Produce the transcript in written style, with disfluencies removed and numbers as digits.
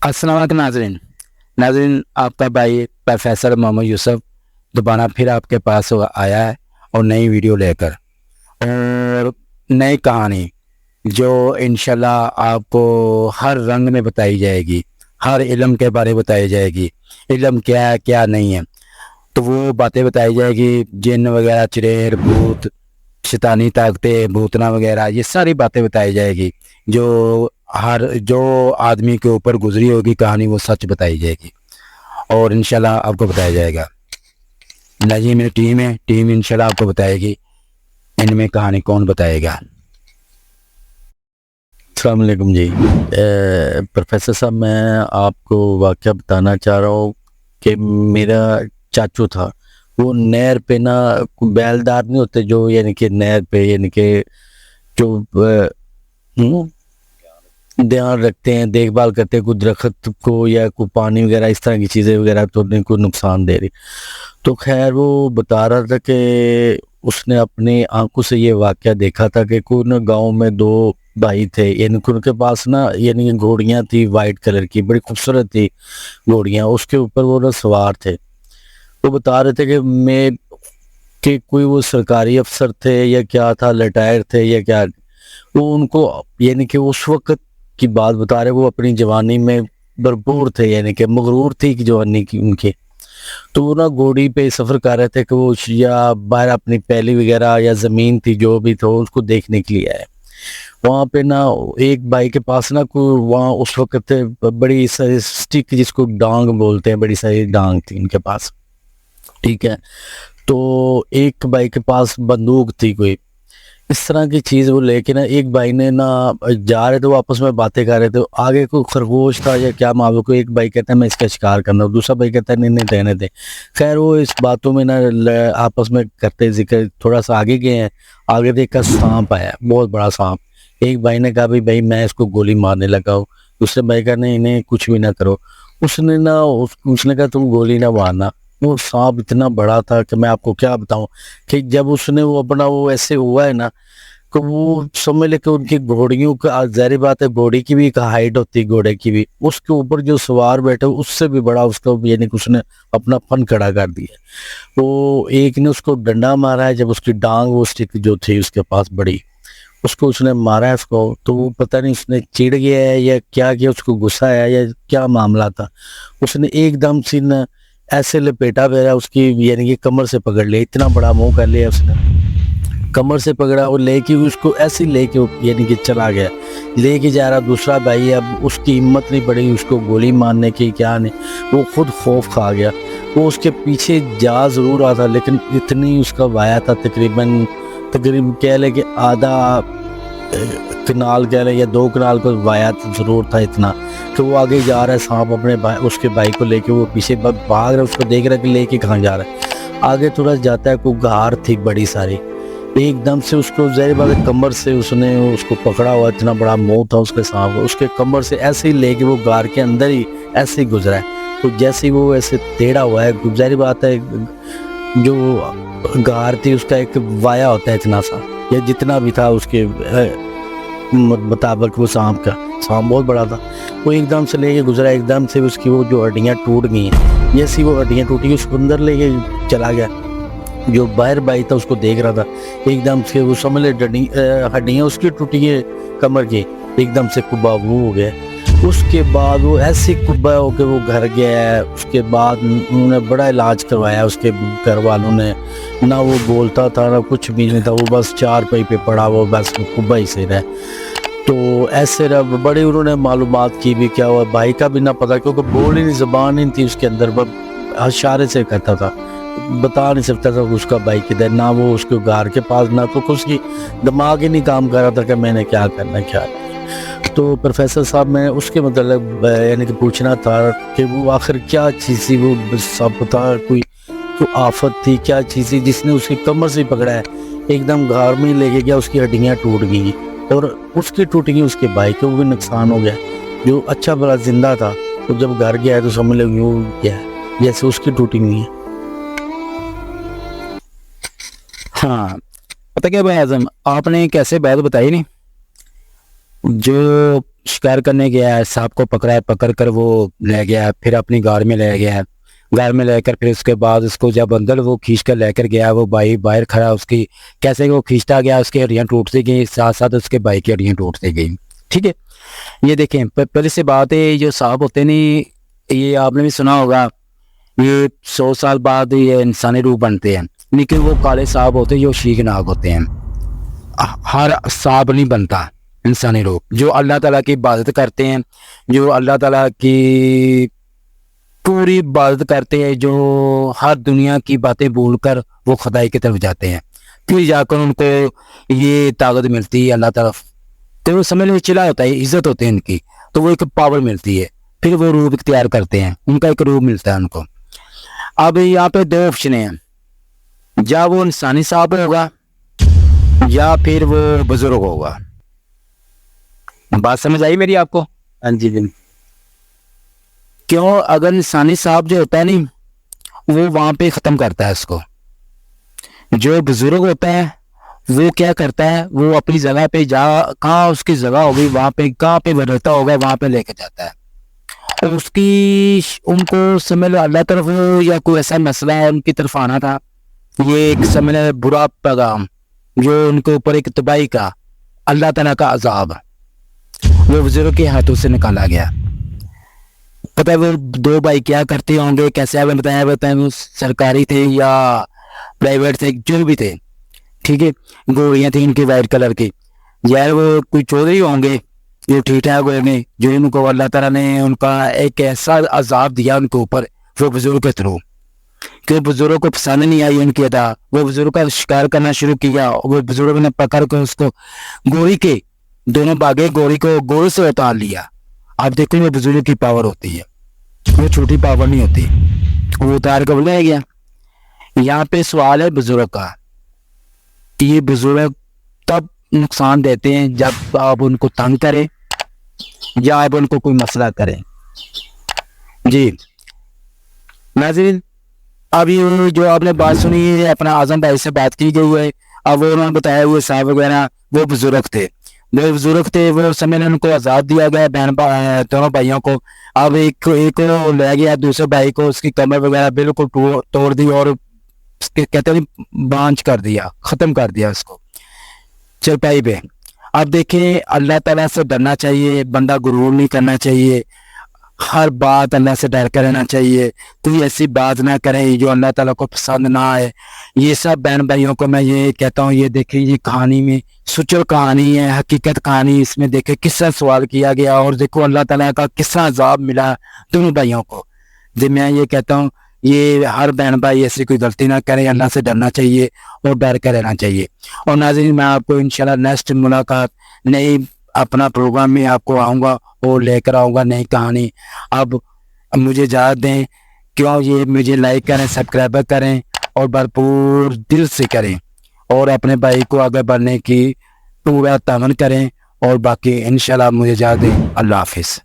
अस्सलाम वालेकुम नाज़रीन। नाज़रीन, आपका भाई प्रोफेसर मोहम्मद यूसुफ दोबारा फिर आपके पास आया है और नई वीडियो लेकर और नई कहानी जो इंशाल्लाह आपको हर रंग में बताई जाएगी, हर इल्म के बारे में बताई जाएगी। इल्म क्या है क्या नहीं है तो वो बातें बताई जाएगी। जिन वगैरह, चुड़ैल, भूत, शैतानी ताकतें, भूतना वगैरह, ये सारी बातें बताई जाएगी। जो आदमी के ऊपर गुजरी होगी कहानी वो सच बताई जाएगी और इंशाल्लाह आपको बताया जाएगा। जी मेरी टीम इंशाल्लाह आपको बताएगी इनमें कहानी कौन बताएगा। अस्सलाम वालेकुम जी। प्रोफेसर साहब, मैं आपको वाक़या बताना चाह रहा हूँ कि मेरा चाचू था, वो नहर पे ना, बैलदार नहीं होते जो, यानी कि नहर पे, यानी कि जो ध्यान रखते हैं, देखभाल करते हैं, कोई दरख्त को या कोई पानी वगैरह इस तरह की चीज़ें वगैरह तो नहीं कोई नुकसान दे रही। तो खैर वो बता रहा था कि उसने अपनी आंखों से ये वाक़या देखा था कि कोई ना गाँव में दो भाई थे, यानी कि उनके पास ना, यानी घोड़ियाँ थी वाइट कलर की, बड़ी खूबसूरत थी घोड़ियाँ, उसके ऊपर वो ना सवार थे। वो बता रहे थे कि कोई वो सरकारी अफसर थे या क्या था, रिटायर थे या क्या, वो उनको, यानी कि उस वक्त की बात बता रहे, वो अपनी जवानी में भरपूर थे, यानी कि मगरूर थी कि जवानी की उनकी। तो वो ना घोड़ी पे सफ़र कर रहे थे कि वो या बाहर अपनी पैली वगैरह या ज़मीन थी जो भी था उसको देखने के लिए आए। वहाँ पे ना एक भाई के पास ना कोई, वहाँ उस वक्त बड़ी सारी स्टिक, जिसको डांग बोलते हैं, बड़ी सारी डांग थी उनके पास, ठीक है। तो एक भाई के पास बंदूक थी कोई इस तरह की चीज़, वो लेके ना एक भाई ने ना, जा रहे थे वो आपस में बातें कर रहे थे, आगे कोई खरगोश था या क्या मालूम, को एक भाई कहता है मैं इसका शिकार करना हूँ, दूसरा भाई कहता है नहीं नहीं रहने दे। खैर वो इस बातों में ना आपस में करते जिक्र थोड़ा सा आगे गए हैं, आगे देखा सांप आया, बहुत बड़ा सांप। एक भाई ने कहा भाई मैं इसको गोली मारने लगा हूँ, दूसरे भाई का नहीं नहीं कुछ भी ना करो। उसने ना उसने कहा तुम गोली ना मारना। वो सांप इतना बड़ा था कि मैं आपको क्या बताऊं, कि जब उसने वो अपना वो ऐसे हुआ है ना, तो वो समझ ले कि उनकी घोड़ियों का, जाहिर बात है घोड़ी की भी एक हाइट होती है, घोड़े की भी, उसके ऊपर जो सवार बैठे उससे भी बड़ा उसका, यानी कि उसने अपना फन खड़ा कर दिया। वो एक ने उसको डंडा मारा है, जब उसकी डांग वो स्टिक जो थी उसके पास बड़ी, उसको उसने मारा है उसको, तो वो पता नहीं उसने चिढ़ गया है या क्या किया, उसको गुस्सा आया या क्या मामला था, उसने एकदम से न ऐसे लपेटा मेरा उसकी, यानी कि कमर से पकड़ लिया, इतना बड़ा मुंह कर लिया उसने, कमर से पकड़ा और लेके उसको ऐसे लेके यानी कि चला गया, लेके जा रहा दूसरा भाई। अब उसकी हिम्मत नहीं पड़ी उसको गोली मारने की, क्या नहीं, वो खुद खौफ खा गया। वो उसके पीछे जा ज़रूर रहा था, लेकिन इतनी उसका वाया था, तकरीबन कह ले कि आधा कनाल कह ले या 2 कनाल पर वाया ज़रूर था, इतना कि वो आगे जा रहा है, सांप अपने उसके भाई को लेके, वो पीछे भाग रहा है, उसको देख रहा है कि लेके कहाँ जा रहा है। आगे थोड़ा जाता है, कोई गार थी बड़ी सारी, एकदम से उसको ज़ाहिर बात है कमर से उसने उसको पकड़ा हुआ, इतना बड़ा मुंह था उसके सांप को, उसके कमर से ऐसे ही लेके वो गार के अंदर ही ऐसे ही गुजरा है। तो जैसे ही वो ऐसे टेढ़ा हुआ है, ज़ाहिर बात है जो गार थी उसका एक वाया होता है इतना सा, या जितना भी था उसके मुताबिक, वो सांप बहुत बड़ा था, वो एकदम से लेके गुजरा, एकदम से उसकी वो जो हड्डियाँ टूट गई हैं, जैसी वो हड्डियाँ टूटी उसको अंदर लेके चला गया। जो बाहर भाई था उसको देख रहा था, एकदम से वो समझ ले हड्डियाँ उसकी टूटी है कमर की, एकदम से कुब्बा वो हो गया। उसके बाद वो ऐसे कुब्बा हो के वो घर गया। उसके बाद उन्होंने बड़ा इलाज करवाया, उसके घर वालों ने, ना वो बोलता था ना कुछ भी नहीं था, वो बस 4 पाई पे पड़ा, वो बस कुब्बा ही से रहा। तो ऐसे बड़ी उन्होंने मालूमात की भी, क्या हुआ भाई का भी ना पता, क्योंकि बोल ही नहीं, ज़बान ही नहीं थी उसके अंदर, इशारे से कहता था, बता नहीं सकता था उसका भाई किधर, ना वो उसके घर के पास, ना तो उसकी दिमाग ही नहीं काम कर रहा था कि मैंने क्या करना क्या नहीं। तो प्रोफेसर साहब, मैं उसके मतलब यानी कि पूछना था कि वो आखिर क्या चीज़ थी, वो सब बता, कोई आफत थी, क्या चीज़ थी जिसने उसकी कमर से पकड़ा है, एकदम घर में लेके गया, उसकी हड्डियाँ टूट गई और उसकी टूट गई, उसके भाई को भी नुकसान हो गया, जो अच्छा भला जिंदा था, तो जब घर गया है तो समझ लो यूँ गया जैसे उसकी टूटी हुई है। हाँ, पता क्या भाई आजम, आपने कैसे बात बताई नहीं, जो शिकार करने गया है, सांप को पकड़ा है, पकड़ कर वो ले गया है, फिर अपनी गाड़ में ले गया है। गाड़ में लेकर फिर उसके बाद उसको जब अंदर वो खींच कर लेकर गया, वो भाई बाहर खड़ा, उसकी कैसे वो खींचता गया, उसकी हड्डियाँ टूटती गई, साथ साथ उसके भाई की हड्डियाँ टूटती गई। ठीक है, ये देखें, पहले से बात है, जो सांप होते नहीं, ये आपने भी सुना होगा, ये 100 साल बाद ये इंसानी रूप बनते हैं, लेकिन वो काले सांप होते हैं, जो शीखनाक होते हैं। हर सांप नहीं बनता इंसानी रूप। जो अल्लाह ताला की इबादत करते हैं, जो अल्लाह ताला की पूरी इबादत करते हैं, जो हर दुनिया की बातें भूलकर वो खुदाई की तरफ जाते हैं, फिर जाकर उनको ये ताकत मिलती है अल्लाह तरफ, तो वो समझ लो चिल्ला होता है, इज्जत होती है इनकी, तो वो एक पावर मिलती है, फिर वो रूप इख्तियार करते हैं, उनका एक रूप मिलता है उनको। अब यहाँ पे 2 ऑप्शन हैं, या वो इंसानी सांप होगा या फिर वो बुजुर्ग होगा। बात समझ आई मेरी आपको? हाँ जी जी। क्यों? अगर इंसानी सांप जो होता है नहीं, वो वहां पे खत्म करता है उसको। जो बुजुर्ग होता है वो क्या करता है, वो अपनी जगह पे जा, कहाँ उसकी जगह होगी वहां पे, कहाँ पे रहता होगा वहां पे लेके जाता है। और उसकी उनको समझ लो अल्लाह तरफ या कोई ऐसा मसला है उनकी तरफ आना था, ये एक समझ लो बुरा पैगाम, जो उनके ऊपर एक तबाही का अल्लाह ताला का अजाब, वो बुजुर्ग के हाथों से निकाला गया। पता है वो 2 भाई क्या करते होंगे, कैसे आपने बताया वो सरकारी थे या प्राइवेट थे, जो भी थे, ठीक है, गोलियां थी इनकी वाइट कलर की, यार वो कोई चौधरी होंगे जो ठीक ठाक होंगे, जो इनको अल्लाह ताला ने उनका एक ऐसा अजाब दिया उनके ऊपर, वो बुजुर्ग के थ्रू, कि बुजुर्ग को पसंद नहीं आई उनकी अदा, वो बुजुर्ग का शिकार करना शुरू किया, वो बुजुर्ग ने पकड़ कर उसको गोली के दोनों भागे, गोली को गोल से उतार लिया। आप देखो वो बुजुर्ग की पावर होती है, वो छोटी पावर नहीं होती, वो उतार कर ले गया। यहाँ पे सवाल है बुजुर्ग का, ये बुजुर्ग तब नुकसान देते हैं जब आप उनको तंग करें या आप उनको कोई मसला करें। जी नाज़रीन, अब ये जो आपने बात सुनी है, अपना आजम भाई से बात की गई है, अब वो उन्होंने बताया हुए साहब वगैरह वो बुजुर्ग थे, वो समय में उनको आज़ाद दिया गया, दोनों भाइयों को। अब एक को ले गया, दूसरे भाई को उसकी कमर वगैरह बिल्कुल तोड़ दी और कहते हैं बांझ कर दिया, ख़त्म कर दिया उसको चरपाई पे। अब देखें, अल्लाह ताला से डरना चाहिए, बंदा गुरूर नहीं करना चाहिए, हर बात अल्लाह से डर कर रहना चाहिए, कोई ऐसी बात ना करें जो अल्लाह ताला को पसंद ना आए। ये सब बहन भाइयों को मैं ये कहता हूँ, ये देखिए ये कहानी में सुचल कहानी है, हकीकत कहानी, इसमें देखे किस्सा सवाल किया गया और देखो अल्लाह ताला का किस्सा अजाब मिला दोनों भाइयों को। जी मैं ये कहता हूँ, ये हर बहन भाई ऐसी कोई गलती ना करें, अल्लाह से डरना चाहिए और डर कर रहना चाहिए। और नाज़रीन, मैं आपको इंशाल्लाह नेक्स्ट मुलाकात नई अपना प्रोग्राम में आपको आऊँगा और लेकर आऊँगा नई कहानी। अब मुझे इजाज़त दें, क्यों ये मुझे लाइक करें, सब्सक्राइब करें और भरपूर दिल से करें और अपने भाई को आगे बढ़ने की पूरा तामन करें। और बाकी इंशाल्लाह मुझे इजाज़त दें। अल्लाह हाफिज़।